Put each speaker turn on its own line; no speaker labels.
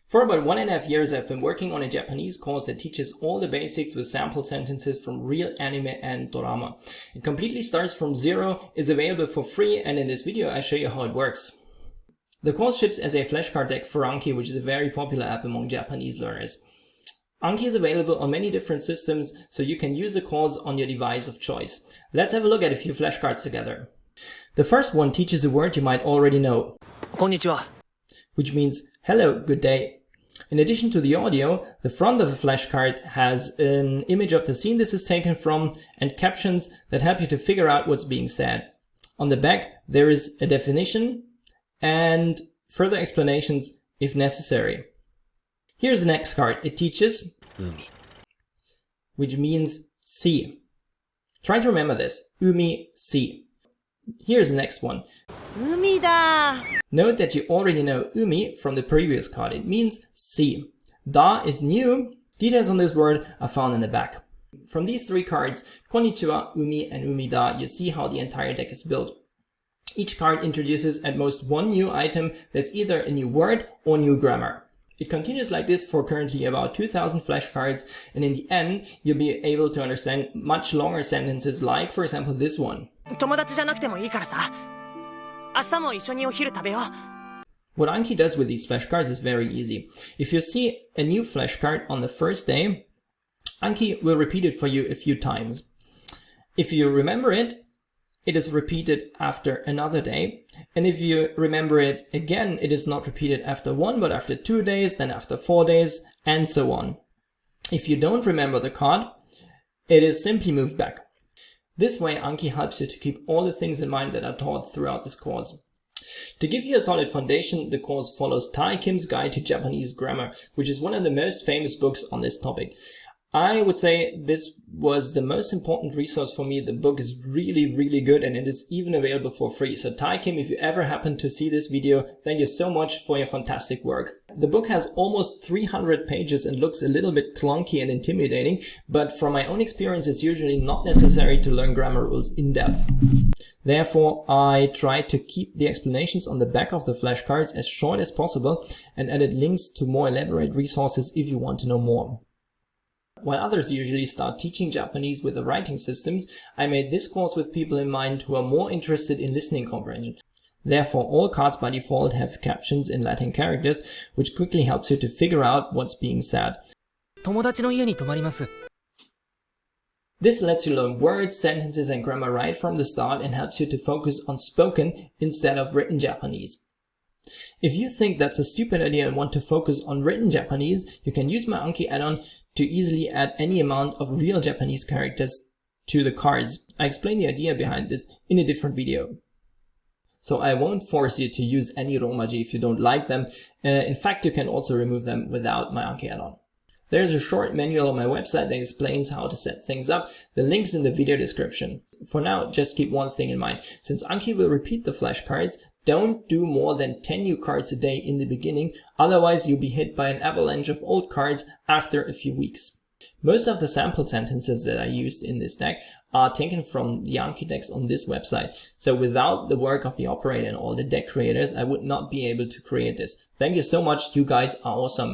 For about 1.5 years, I've been working on a Japanese course that teaches all the basics with sample sentences from real anime and drama. It completely starts from zero, is available for free, and in this video I show you how it works. The course ships as a flashcard deck for Anki, which is a very popular app among Japanese learners. Anki is available on many different systems, so you can use the course on your device of choice. Let's have a look at a few flashcards together. The first one teaches a word you might already know,
こんにちは
which means hello, good day. In addition to the audio, the front of the flashcard has an image of the scene this is taken from and captions that help you to figure out what's being said. On the back, there is a definition and further explanations if necessary. Here's the next card. It teaches
海
which means sea. Try to remember this. Umi, sea. Here's the next one.
海だ
Note that you already know umi from the previous card. It means sea. Da is new. Details on this word are found in the back. From these three cards, konnichiwa, umi, and umida, you see how the entire deck is built. Each card introduces at most one new item that's either a new word or new grammar. It continues like this for currently about 2,000 flashcards, and in the end, you'll be able to understand much longer sentences like, for example, this one.
友達じゃなくてもいいからさ明日も一緒にお昼食べよう
What Anki does with these flashcards is very easy. If you see a new flashcard on the first day, Anki will repeat it for you a few times. If you remember it, it is repeated after another day. And if you remember it again, it is not repeated after 1, but after 2 days, then after 4 days, and so on. If you don't remember the card, it is simply moved back. This way, Anki helps you to keep all the things in mind that are taught throughout this course. To give you a solid foundation, the course follows Tae Kim's Guide to Japanese Grammar, which is one of the most famous books on this topic. I would say this was the most important resource for me. The book is really good, and it is even available for free. So Tae Kim, if you ever happen to see this video, thank you so much for your fantastic work. The book has almost 300 pages and looks a little bit clunky and intimidating, but from my own experience, it's usually not necessary to learn grammar rules in depth. Therefore, I tried to keep the explanations on the back of the flashcards as short as possible and added links to more elaborate resources if you want to know more. While others usually start teaching Japanese with the writing systems, I made this course with people in mind who are more interested in listening comprehension. Therefore, all cards by default have captions in Latin characters, which quickly helps you to figure out what's being said.
友達の家に泊まります
This lets you learn words, sentences, and grammar right from the start and helps you to focus on spoken instead of written Japanese. If you think that's a stupid idea and want to focus on written Japanese, you can use my Anki add-on to easily add any amount of real Japanese characters to the cards. I explain the idea behind this in a different video. So I won't force you to use any Romaji if you don't like them. In fact, you can also remove them without my Anki add-on. There's a short manual on my website that explains how to set things up. The link's in the video description. For now, just keep one thing in mind. Since Anki will repeat the flashcards, don't do more than 10 new cards a day in the beginning, otherwise you'll be hit by an avalanche of old cards after a few weeks. Most of the sample sentences that I used in this deck are taken from the Anki decks on this website. So without the work of the operator and all the deck creators, I would not be able to create this. Thank you so much, you guys are awesome.